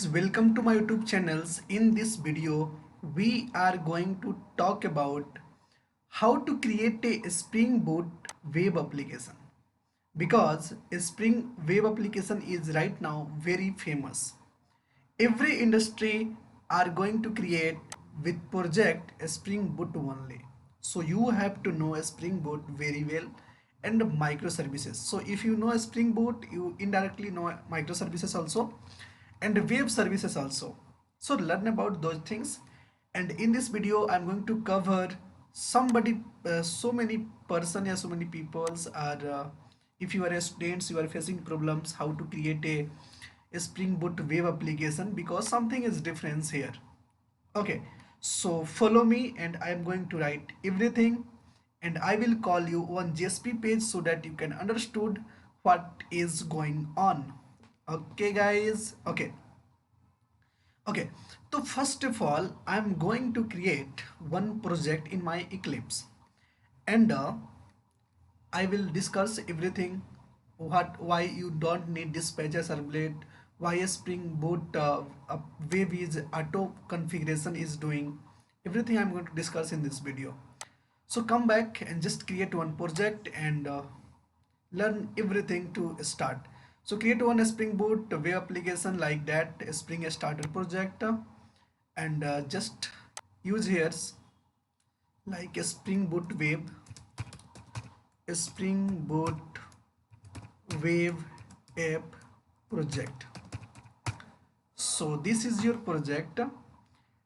guys, welcome to my YouTube channels. In this video we are going to talk about how to create a Spring Boot web application, because a Spring web application is right now very famous. Every industry are going to create with project a Spring Boot only. So you have to know a Spring Boot very well and microservices. So if you know a Spring Boot, you indirectly know microservices also and web services also. So learn about those things. And in this video, I'm going to cover so many person, yeah, so many peoples are. If you are a students, you are facing problems how to create a Spring Boot web application, because something is different here. Okay, so follow me and I am going to write everything, and I will call you on JSP page so that you can understood what is going on. Okay guys, okay. So first of all, I'm going to create one project in my Eclipse, and I will discuss everything, why you don't need dispatcher servlet, why a Spring Boot web is auto configuration is doing. Everything I'm going to discuss in this video. So come back and just create one project and learn everything to start. So create one Spring Boot web application like that, a Spring Starter project, and just use here like a Spring Boot web, a Spring Boot wave app project. So this is your project,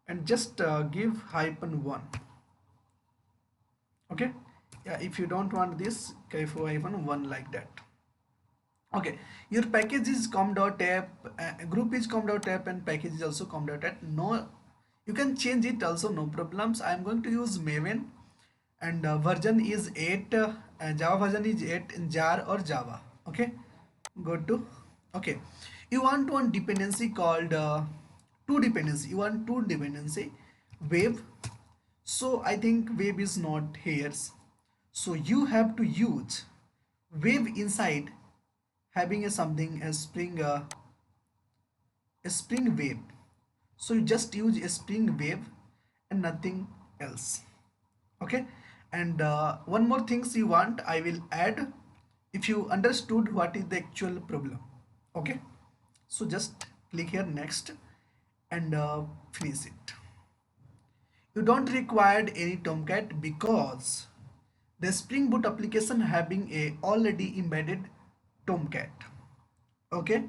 and just give -1. Okay, yeah, if you don't want this, give -1 like that. Okay, your package is com.app, group is com.app, and package is also com.app. No, you can change it also, no problems. I am going to use Maven, and version is 8, Java version is 8 in jar or Java. Okay, go to, okay, you want one dependency called two dependency, you want two dependency wave. So I think wave is not here, so you have to use wave inside having a something a spring wave. So you just use a spring wave and nothing else. Okay, and one more things you want I will add, if you understood what is the actual problem. Okay, so just click here next and finish it. You don't require any Tomcat because the Spring Boot application having a already embedded Tomcat. Okay,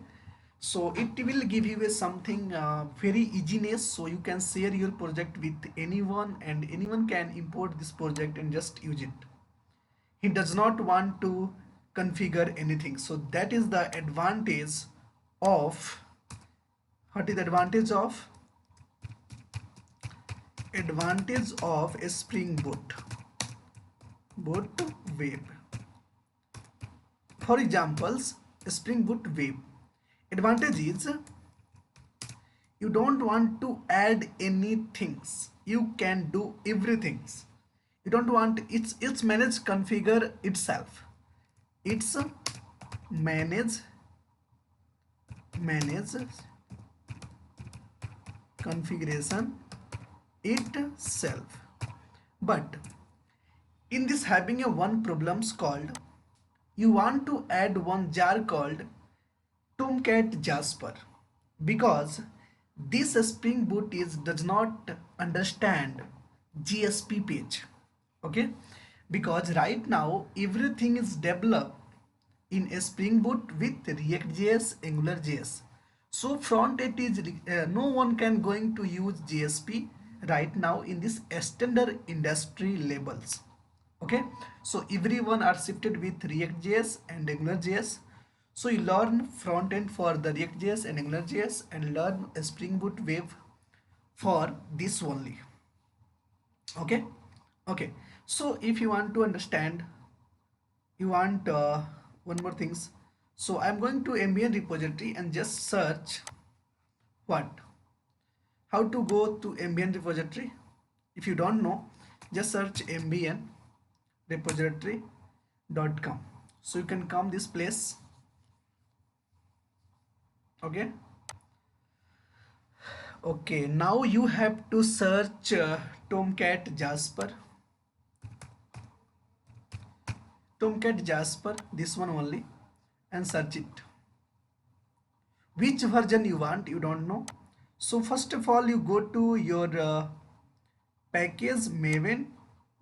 so it will give you a something very easiness, so you can share your project with anyone and anyone can import this project and just use it. He does not want to configure anything, so that is the advantage of, what is the advantage of a Spring Boot web. For examples, Spring Boot web advantage is you don't want to add any things, you can do everything. You don't want, it's manage configure itself, it's manage configuration itself. But in this having a one problems called, you want to add one jar called Tomcat Jasper, because this Spring Boot is does not understand GSP page. Okay, because right now everything is developed in a Spring Boot with React.js, AngularJS. So front end is no one can going to use GSP right now in this standard industry labels. Okay, so everyone are shifted with React.js and AngularJS. So you learn front end for the React.js and AngularJS and learn a Spring Boot web for this only. Okay, okay. So if you want to understand, you want one more things. So I'm going to Ambient repository and just search what, how to go to Ambient repository. If you don't know, just search ambient repository.com. So you can come this place. Okay, Okay, now you have to search Tomcat Jasper. Tomcat Jasper, this one only, and search it. Which version you want, you don't know. So first of all, you go to your package Maven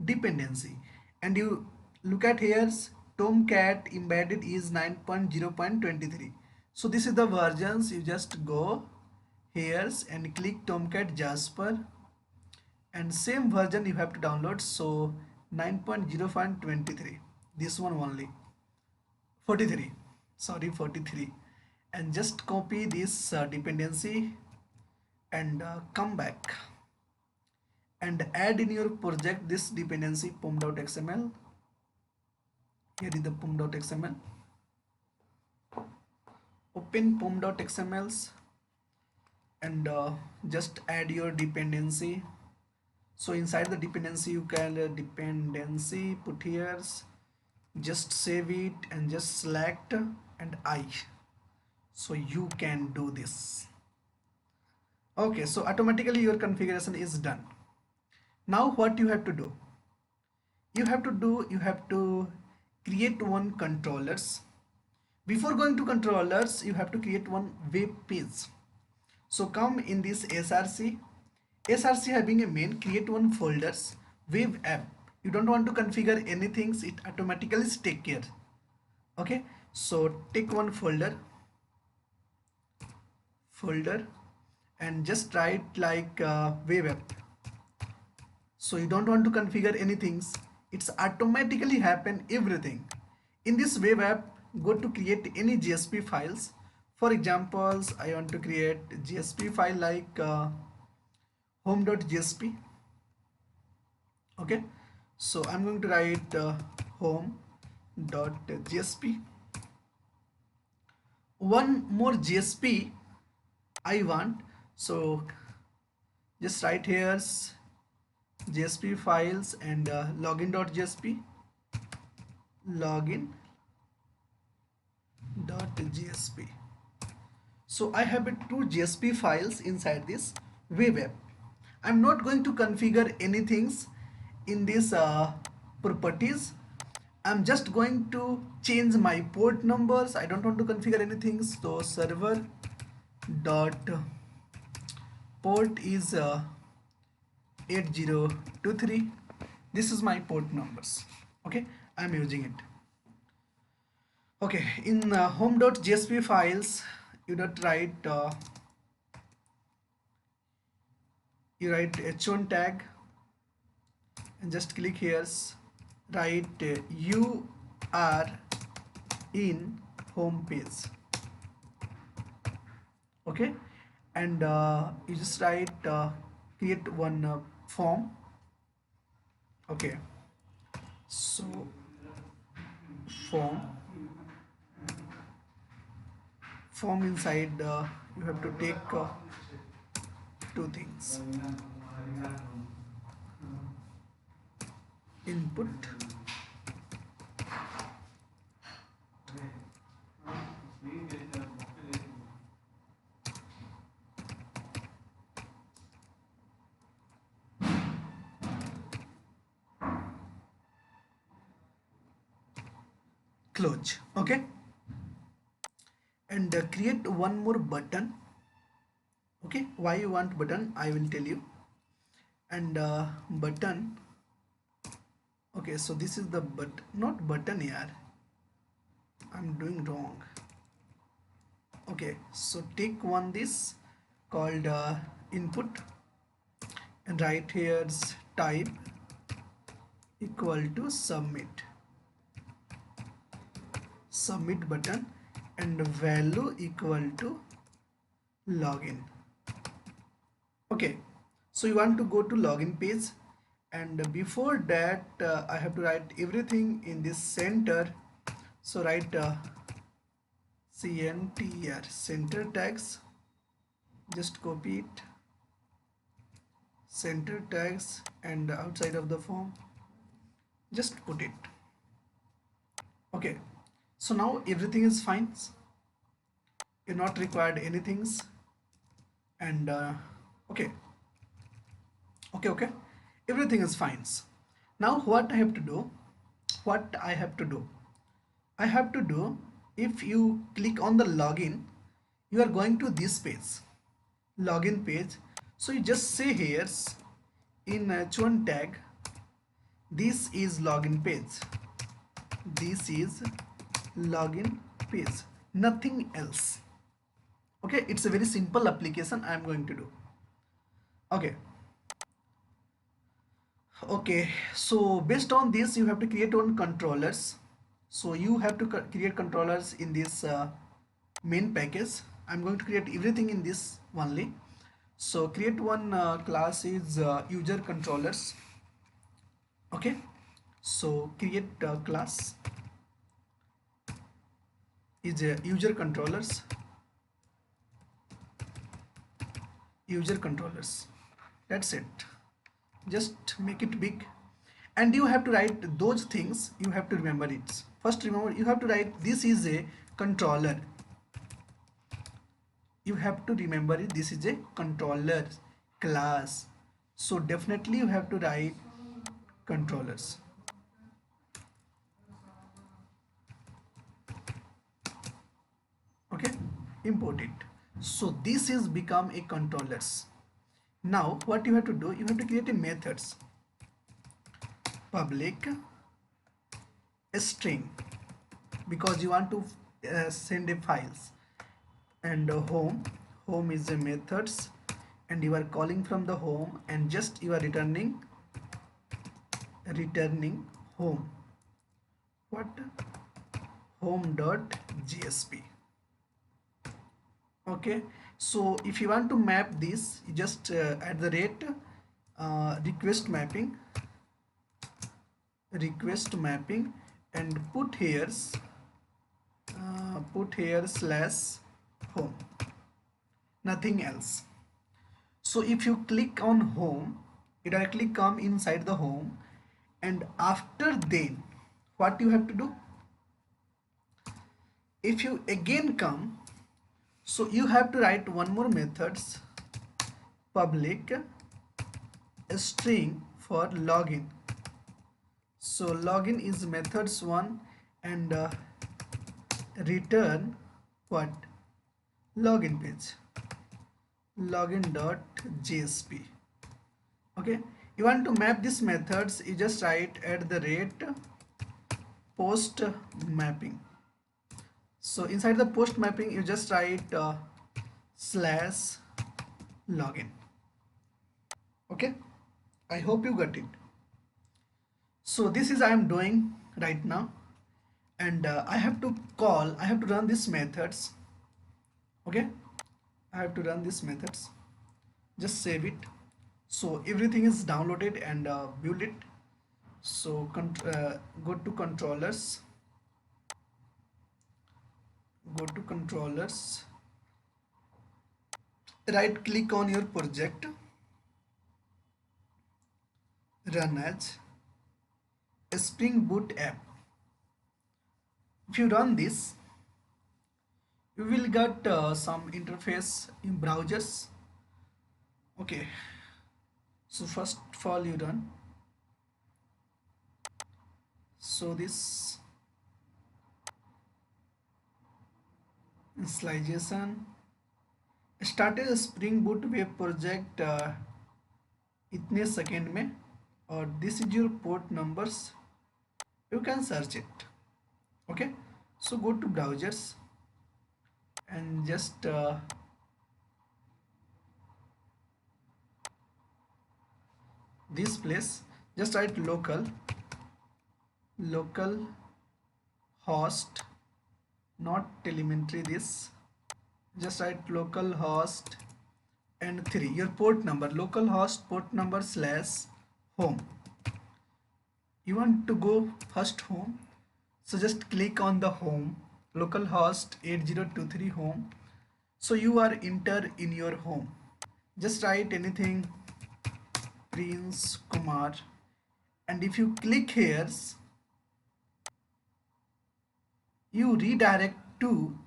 dependency and you look at here's Tomcat embedded is 9.0.23. So this is the versions. You just go here's and click Tomcat Jasper, and same version you have to download. So 9.0.23, this one only, 43, sorry, 43, and just copy this dependency and come back and add in your project this dependency pom.xml. Here is the pom.xml. Open pom.xmls and just add your dependency. So inside the dependency you can dependency put here, just save it and just select and I. So you can do this. Okay, so automatically your configuration is done. Now what you have to do? You have to create one controllers. Before going to controllers, you have to create one web page. So come in this src having a main, create one folders, web app. You don't want to configure anything, it automatically take care. Okay, so take one folder and just write like web app. So you don't want to configure anything, it's automatically happen everything. In this web app, go to create any JSP files. For examples, I want to create JSP file like home.jsp. Okay, so I'm going to write home.jsp. One more JSP I want, so just write here JSP files and login.jsp, login.jsp. So I have two JSP files inside this web app. I'm not going to configure anything in this properties. I'm just going to change my port numbers. I don't want to configure anything. So server dot port is 8023. This is my port numbers. Okay, I'm using it. Okay, in home.jsp files, you don't write you write h1 tag and just click here, write you are in home page. Okay, and you just write create one form. Okay, so form inside you have to take two things: input close. Okay, and create one more button. Okay, why you want button, I will tell you. And button, okay, so this is the not button here, I'm doing wrong. Okay, so take one this called input and write here's type equal to submit button and value equal to login. Okay, so you want to go to login page, and before that I have to write everything in this center. So write cntr center tags, just copy it, center tags, and outside of the form just put it. Okay, so now everything is fine, you're not required anything, and Okay, okay, everything is fine. Now what I have to do, what I have to do I have to do, if you click on the login, you are going to this page, login page. So you just say here in h1 tag, this is login page, this is login page, nothing else. Okay, it's a very simple application I am going to do. Okay, okay, so based on this you have to create one controllers. So you have to create controllers in this main package. I'm going to create everything in this only. So create one class is user controllers. Okay, so create class is user controllers, user controllers, that's it. Just make it big, and you have to write those things, you have to remember it. First remember, you have to write this is a controller, you have to remember it, this is a controller class. So definitely you have to write controllers. Okay, import it. So this is become a controllers. Now what you have to do, you have to create a methods, public string, because you want to send a files, and home is a methods, and you are calling from the home, and just you are returning home, what, home.jsp. Okay, so if you want to map this, you just at the rate request mapping, and put here slash home, nothing else. So if you click on home, it directly come inside the home, and after then what you have to do, if you again come, so you have to write one more methods, public string for login. So login is methods one, and return what, login page, login.jsp. Okay, you want to map these methods, you just write at the rate post mapping. So inside the post mapping you just write slash login. Okay, I hope you got it. So this is I am doing right now, and I have to run these methods. Okay, I have to run these methods, just save it. So everything is downloaded and build it. So go to controllers, right click on your project, run as a Spring Boot app. If you run this, you will get some interface in browsers. Okay, so first of all you run, so this initialization started Spring Boot web project इतने second में, और this is your port numbers, you can search it. Okay, so go to browsers and just this place, just write local host, not telemetry, this, just write local host and 3 your port number, local host port number slash home. You want to go first home, so just click on the home, localhost 8023 home. So you are enter in your home, just write anything, Prince Kumar, and if you click here, you redirect to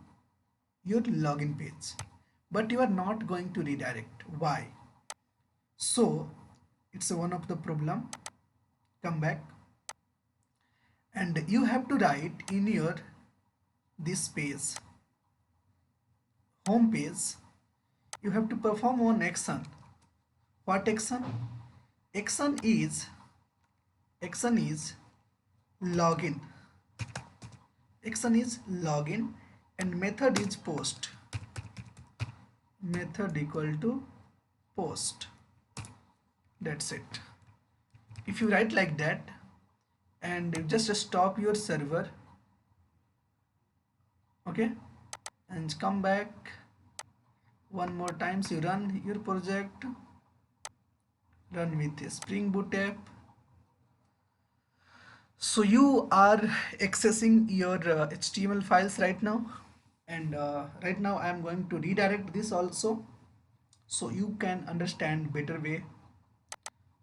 your login page, but you are not going to redirect. Why? So it's one of the problem. Come back, and you have to write in your this page, home page, you have to perform one action. What action? Action is login. Action is login, and method is post. Method equal to post. That's it. If you write like that and you just stop your server, okay, and come back one more times, you run your project, run with a Spring Boot app. So you are accessing your HTML files right now, and right now I am going to redirect this also so you can understand better way.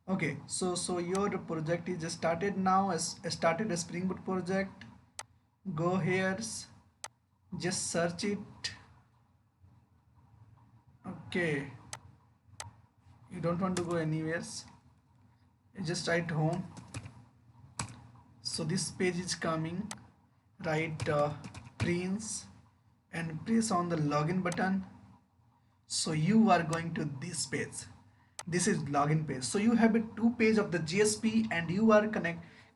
Okay, so your project is started now, as started a Spring Boot project. Go here, just search it. Okay, you don't want to go anywhere, just write home. So this page is coming, write prints and press on the login button. So you are going to this page. This is login page. So you have a two page of the JSP, and you are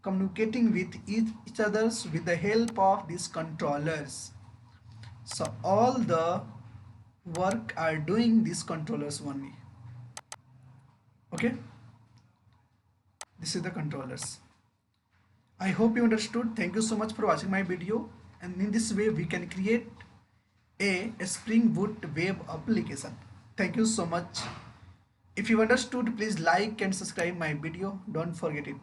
communicating with each others with the help of these controllers. So all the work are doing these controllers only. Okay, this is the controllers. I hope you understood. Thank you so much for watching my video, and in this way we can create a Spring Boot web application. Thank you so much. If you understood, please like and subscribe my video. Don't forget it.